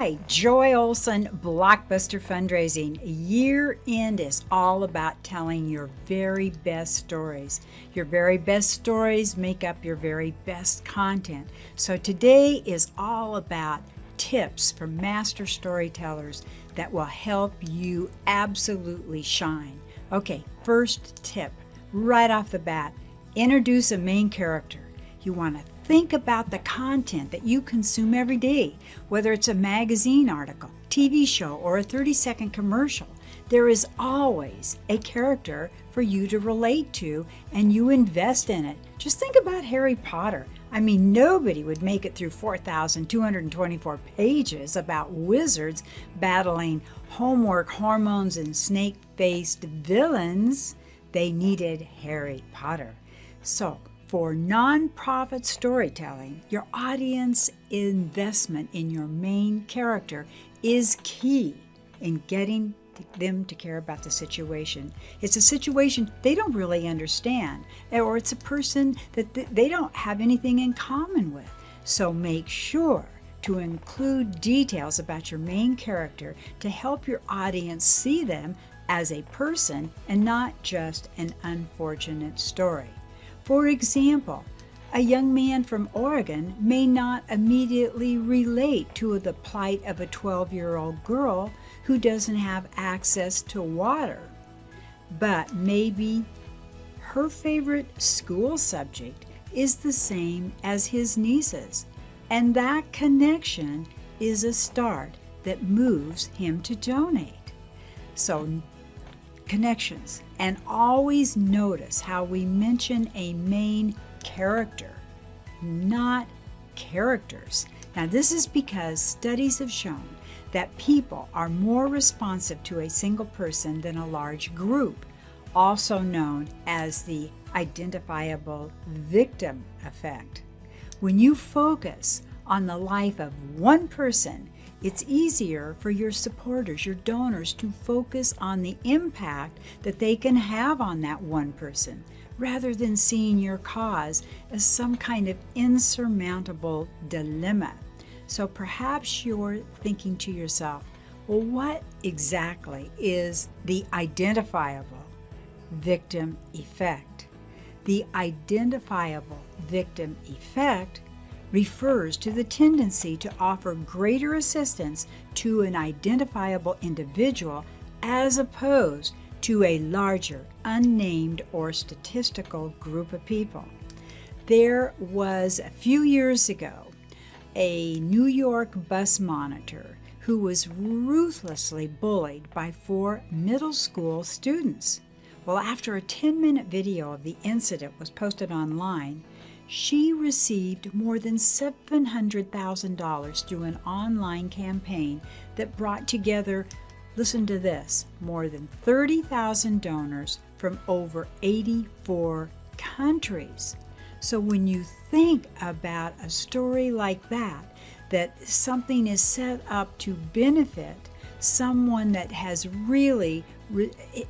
Hi, Joy Olson, Blockbuster Fundraising. Year end is all about telling your very best stories. Your very best stories make up your very best content. So today is all about tips from master storytellers that will help you absolutely shine. Okay, first tip, right off the bat, introduce a main character. You want to think about the content that you consume every day, whether it's a magazine article, TV show, or a 30-second commercial. There is always a character for you to relate to, and you invest in it. Just think about Harry Potter. I mean, nobody would make it through 4,224 pages about wizards battling homework hormones and snake-faced villains. They needed Harry Potter. So, for nonprofit storytelling, your audience investment in your main character is key in getting them to care about the situation. It's a situation they don't really understand, or it's a person that they don't have anything in common with. So make sure to include details about your main character to help your audience see them as a person and not just an unfortunate story. For example, a young man from Oregon may not immediately relate to the plight of a 12-year-old girl who doesn't have access to water, but maybe her favorite school subject is the same as his niece's, and that connection is a start that moves him to donate. So, connections, and always notice how we mention a main character, not characters. Now, this is because studies have shown that people are more responsive to a single person than a large group, also known as the identifiable victim effect. When you focus on the life of one person, it's easier for your supporters, your donors, to focus on the impact that they can have on that one person, rather than seeing your cause as some kind of insurmountable dilemma. So perhaps you're thinking to yourself, well, what exactly is the identifiable victim effect? The identifiable victim effect refers to the tendency to offer greater assistance to an identifiable individual as opposed to a larger, unnamed or statistical group of people. There was a few years ago a New York bus monitor who was ruthlessly bullied by 4 middle school students. Well, after a 10-minute video of the incident was posted online, she received more than $700,000 through an online campaign that brought together, listen to this, more than 30,000 donors from over 84 countries. So when you think about a story like that, that something is set up to benefit someone that has really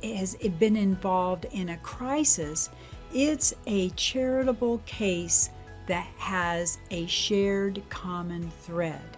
has been involved in a crisis, it's a charitable case that has a shared common thread.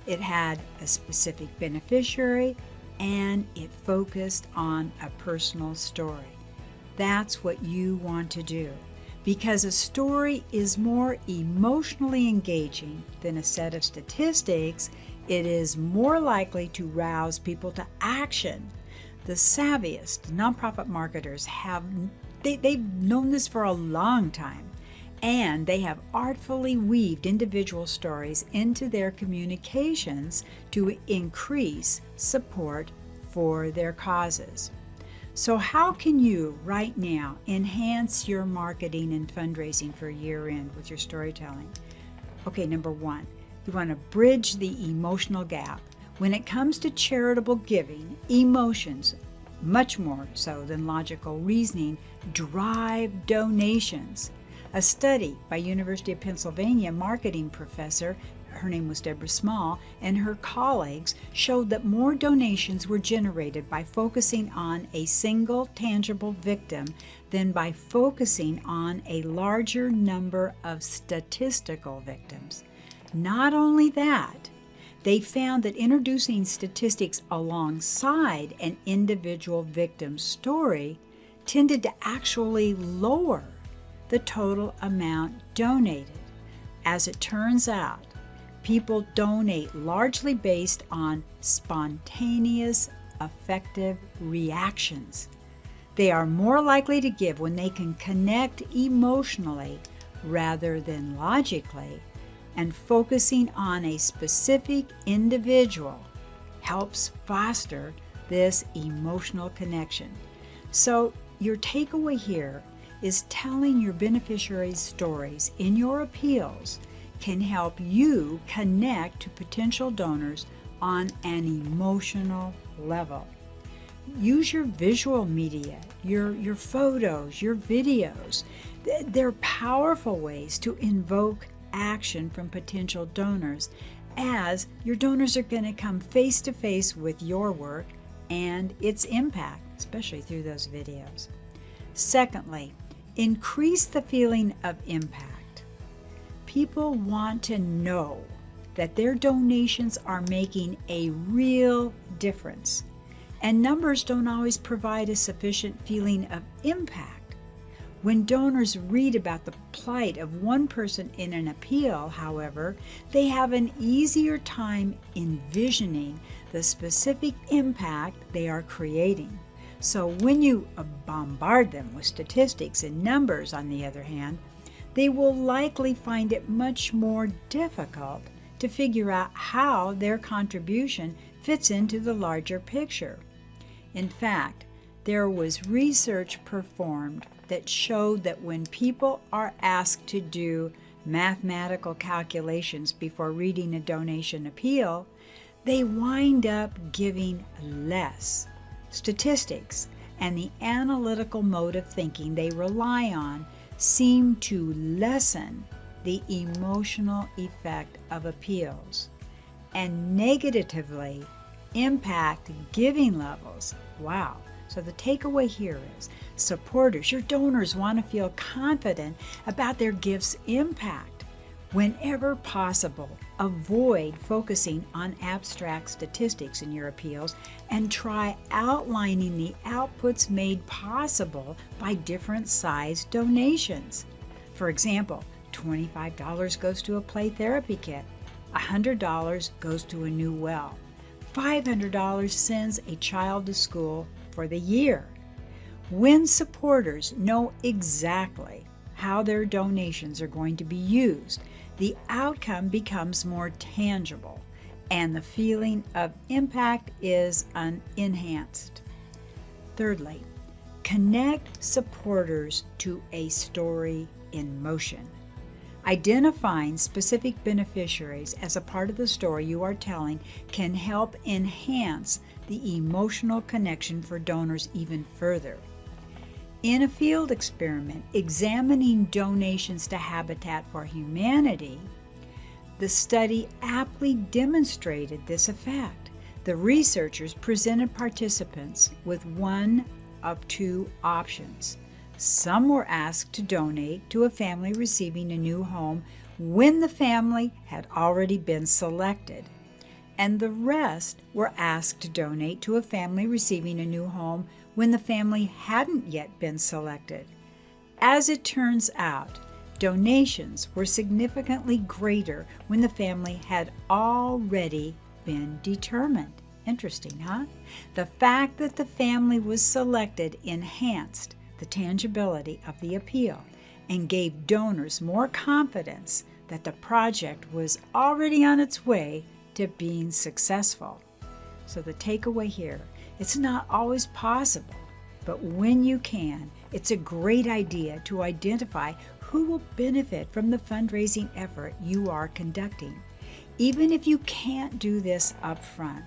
It had a specific beneficiary and it focused on a personal story. That's what you want to do, because a story is more emotionally engaging than a set of statistics. It is more likely to rouse people to action. The savviest nonprofit marketers they've known this for a long time, and they have artfully weaved individual stories into their communications to increase support for their causes. So how can you right now enhance your marketing and fundraising for year end with your storytelling? Okay, number 1, you want to bridge the emotional gap. When it comes to charitable giving, emotions, much more so than logical reasoning, drive donations. A study by University of Pennsylvania marketing professor, her name was Deborah Small, and her colleagues showed that more donations were generated by focusing on a single tangible victim than by focusing on a larger number of statistical victims. Not only that, They found that introducing statistics alongside an individual victim's story tended to actually lower the total amount donated. As it turns out, people donate largely based on spontaneous, affective reactions. They are more likely to give when they can connect emotionally rather than logically, and focusing on a specific individual helps foster this emotional connection. So your takeaway here is telling your beneficiaries' stories in your appeals can help you connect to potential donors on an emotional level. Use your visual media, your photos, your videos. They're powerful ways to invoke action from potential donors, as your donors are going to come face to face with your work and its impact, especially through those videos. Secondly, increase the feeling of impact. People want to know that their donations are making a real difference, and numbers don't always provide a sufficient feeling of impact. When donors read about the plight of one person in an appeal, however, they have an easier time envisioning the specific impact they are creating. So when you bombard them with statistics and numbers, on the other hand, they will likely find it much more difficult to figure out how their contribution fits into the larger picture. In fact, there was research performed that showed that when people are asked to do mathematical calculations before reading a donation appeal, they wind up giving less. Statistics and the analytical mode of thinking they rely on seem to lessen the emotional effect of appeals and negatively impact giving levels. Wow. So the takeaway here is supporters, your donors, want to feel confident about their gift's impact. Whenever possible, avoid focusing on abstract statistics in your appeals and try outlining the outputs made possible by different size donations. For example, $25 goes to a play therapy kit, $100 goes to a new well, $500 sends a child to school for the year. When supporters know exactly how their donations are going to be used, the outcome becomes more tangible and the feeling of impact is enhanced. Thirdly, connect supporters to a story in motion. Identifying specific beneficiaries as a part of the story you are telling can help enhance the emotional connection for donors even further. In a field experiment examining donations to Habitat for Humanity, the study aptly demonstrated this effect. The researchers presented participants with one of two options. Some were asked to donate to a family receiving a new home when the family had already been selected, and the rest were asked to donate to a family receiving a new home when the family hadn't yet been selected. As it turns out, donations were significantly greater when the family had already been determined. Interesting, huh? The fact that the family was selected enhanced the tangibility of the appeal and gave donors more confidence that the project was already on its way to being successful. So the takeaway here, it's not always possible, but when you can, it's a great idea to identify who will benefit from the fundraising effort you are conducting. Even if you can't do this up front,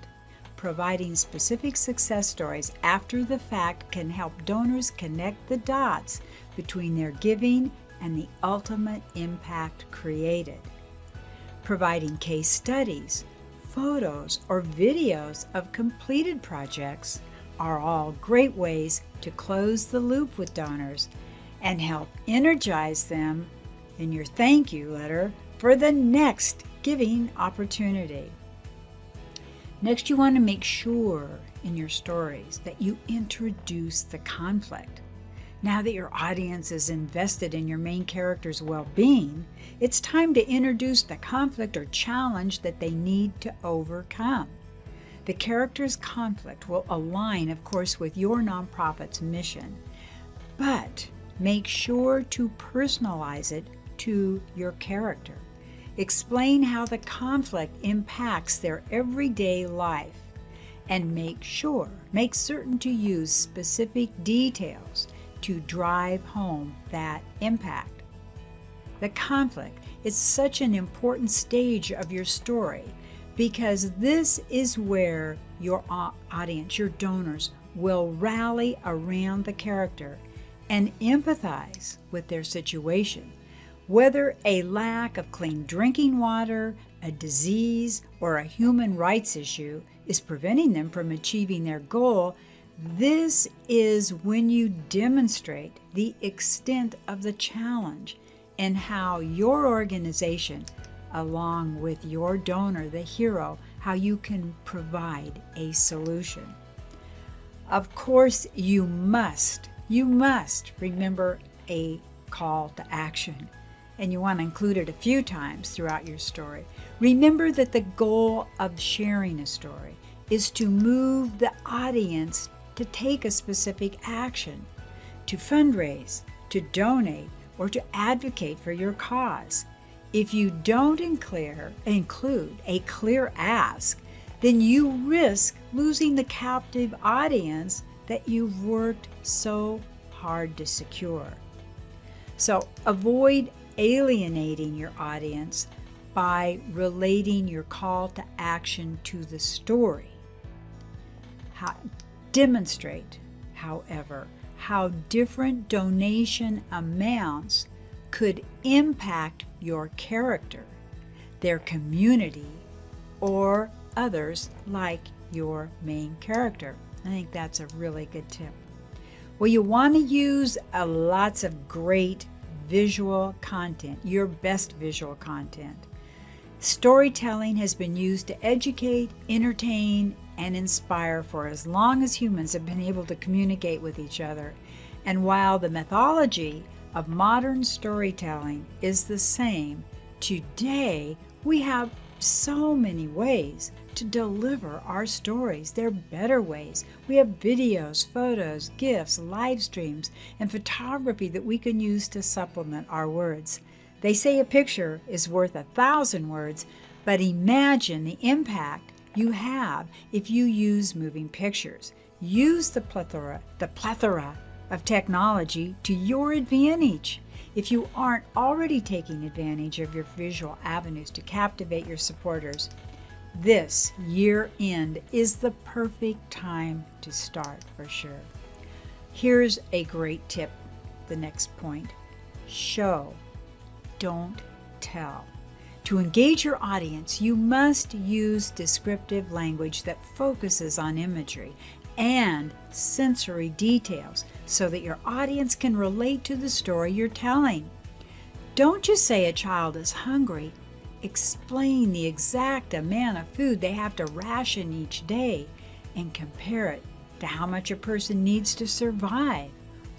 providing specific success stories after the fact can help donors connect the dots between their giving and the ultimate impact created. Providing case studies, photos, or videos of completed projects are all great ways to close the loop with donors and help energize them in your thank you letter for the next giving opportunity. Next, you want to make sure in your stories that you introduce the conflict. Now that your audience is invested in your main character's well-being, it's time to introduce the conflict or challenge that they need to overcome. The character's conflict will align, of course, with your nonprofit's mission, but make sure to personalize it to your character. Explain how the conflict impacts their everyday life, and make certain to use specific details to drive home that impact. The conflict is such an important stage of your story because this is where your audience, your donors, will rally around the character and empathize with their situation. Whether a lack of clean drinking water, a disease, or a human rights issue is preventing them from achieving their goal, this is when you demonstrate the extent of the challenge and how your organization, along with your donor, the hero, how you can provide a solution. Of course, you must remember a call to action, and you want to include it a few times throughout your story. Remember that the goal of sharing a story is to move the audience to take a specific action, to fundraise, to donate, or to advocate for your cause. If you don't include a clear ask, then you risk losing the captive audience that you've worked so hard to secure. So avoid alienating your audience by relating your call to action to the story. Demonstrate, however, how different donation amounts could impact your character, their community, or others like your main character. I think that's a really good tip. Well, you want to use lots of great visual content, your best visual content. Storytelling has been used to educate, entertain, and inspire for as long as humans have been able to communicate with each other. And while the methodology of modern storytelling is the same, today we have so many ways to deliver our stories. There are better ways. We have videos, photos, GIFs, live streams, and photography that we can use to supplement our words. They say a picture is worth 1,000 words, but imagine the impact you have if you use moving pictures. Use the plethora of technology to your advantage. If you aren't already taking advantage of your visual avenues to captivate your supporters, this year end is the perfect time to start for sure. Here's a great tip, the next point. Show, don't tell. To engage your audience, you must use descriptive language that focuses on imagery and sensory details so that your audience can relate to the story you're telling. Don't just say a child is hungry. Explain the exact amount of food they have to ration each day and compare it to how much a person needs to survive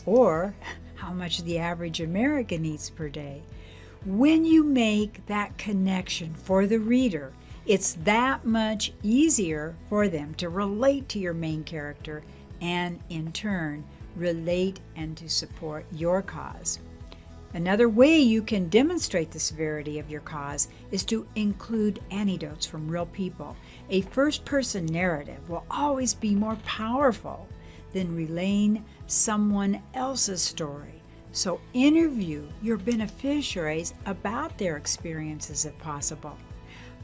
or how much the average American eats per day. When you make that connection for the reader, it's that much easier for them to relate to your main character and, in turn, relate and to support your cause. Another way you can demonstrate the severity of your cause is to include anecdotes from real people. A first-person narrative will always be more powerful than relaying someone else's story. So interview your beneficiaries about their experiences if possible.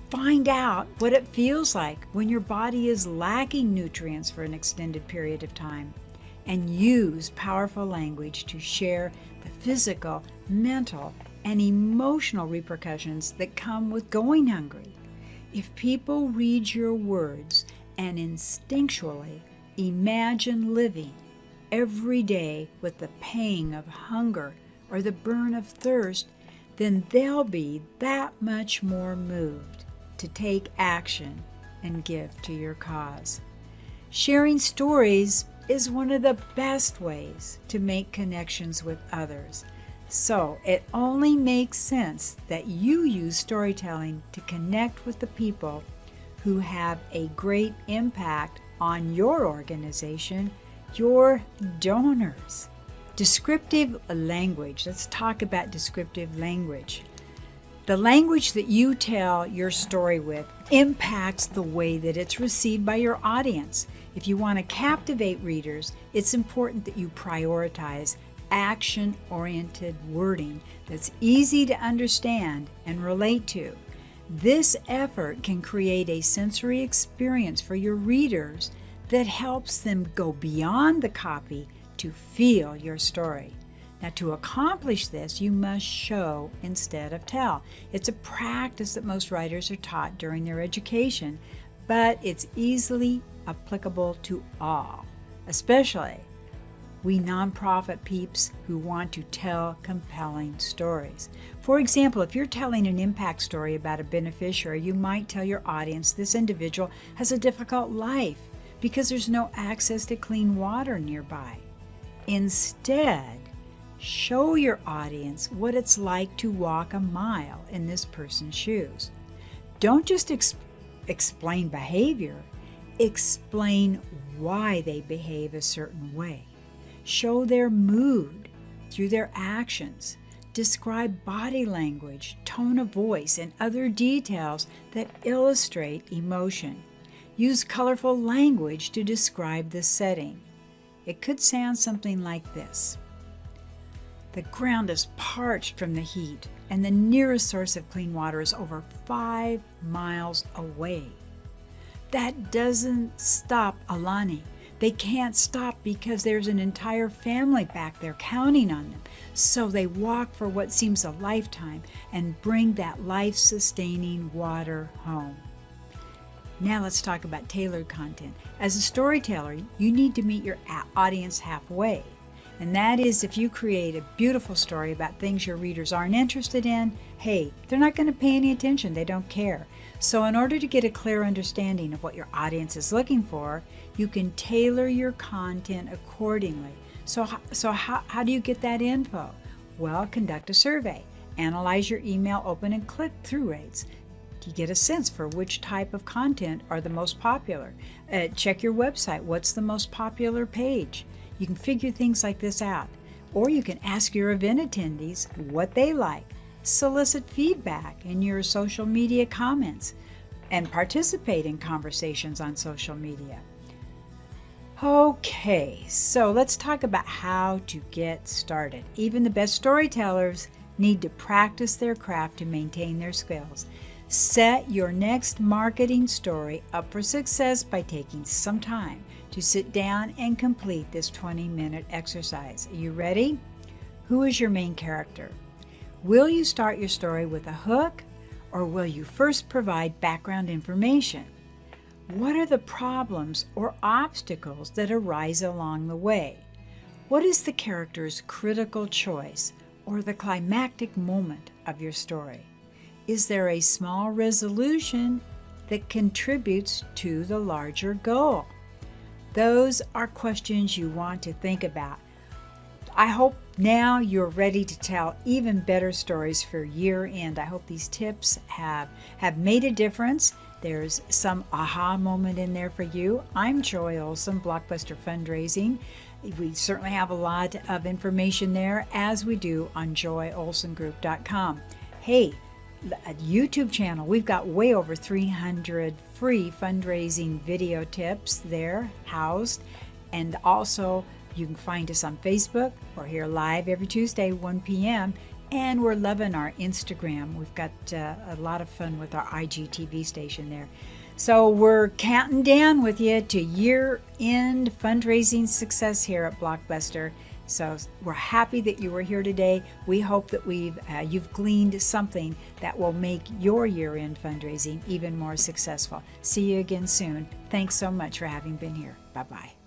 Find out what it feels like when your body is lacking nutrients for an extended period of time, and use powerful language to share the physical, mental, and emotional repercussions that come with going hungry. If people read your words and instinctually imagine living every day with the pang of hunger or the burn of thirst, then they'll be that much more moved to take action and give to your cause. Sharing stories is one of the best ways to make connections with others. So it only makes sense that you use storytelling to connect with the people who have a great impact on your organization, your donors. Descriptive language. Let's talk about descriptive language. The language that you tell your story with impacts the way that it's received by your audience. If you want to captivate readers, it's important that you prioritize action-oriented wording that's easy to understand and relate to. This effort can create a sensory experience for your readers that helps them go beyond the copy to feel your story. Now, to accomplish this, you must show instead of tell. It's a practice that most writers are taught during their education, but it's easily applicable to all, especially we nonprofit peeps who want to tell compelling stories. For example, if you're telling an impact story about a beneficiary, you might tell your audience this individual has a difficult life because there's no access to clean water nearby. Instead, show your audience what it's like to walk a mile in this person's shoes. Don't just explain behavior, explain why they behave a certain way. Show their mood through their actions. Describe body language, tone of voice, and other details that illustrate emotion. Use colorful language to describe the setting. It could sound something like this. The ground is parched from the heat, and the nearest source of clean water is over 5 miles away. That doesn't stop Alani. They can't stop because there's an entire family back there counting on them. So they walk for what seems a lifetime and bring that life-sustaining water home. Now let's talk about tailored content. As a storyteller, you need to meet your audience halfway. And that is, if you create a beautiful story about things your readers aren't interested in, hey, they're not going to pay any attention. They don't care. So in order to get a clear understanding of what your audience is looking for, you can tailor your content accordingly. So how do you get that info? Well, conduct a survey. Analyze your email open and click-through rates. You get a sense for which type of content are the most popular. Check your website. What's the most popular page? You can figure things like this out. Or you can ask your event attendees what they like. Solicit feedback in your social media comments and participate in conversations on social media. Okay, so let's talk about how to get started. Even the best storytellers need to practice their craft to maintain their skills. Set your next marketing story up for success by taking some time to sit down and complete this 20-minute exercise. Are you ready? Who is your main character? Will you start your story with a hook, or will you first provide background information? What are the problems or obstacles that arise along the way? What is the character's critical choice or the climactic moment of your story? Is there a small resolution that contributes to the larger goal? Those are questions you want to think about. I hope now you're ready to tell even better stories for year end. I hope these tips have made a difference. There's some aha moment in there for you. I'm Joy Olson, Blockbuster Fundraising. We certainly have a lot of information there, as we do on joyolsongroup.com. Hey, a YouTube channel. We've got way over 300 free fundraising video tips there housed. And also, you can find us on Facebook. We're here live every Tuesday, 1 p.m. And we're loving our Instagram. We've got a lot of fun with our IGTV station there. So we're counting down with you to year-end fundraising success here at Blockbuster. So we're happy that you were here today. We hope that you've gleaned something that will make your year-end fundraising even more successful. See you again soon. Thanks so much for having been here. Bye-bye.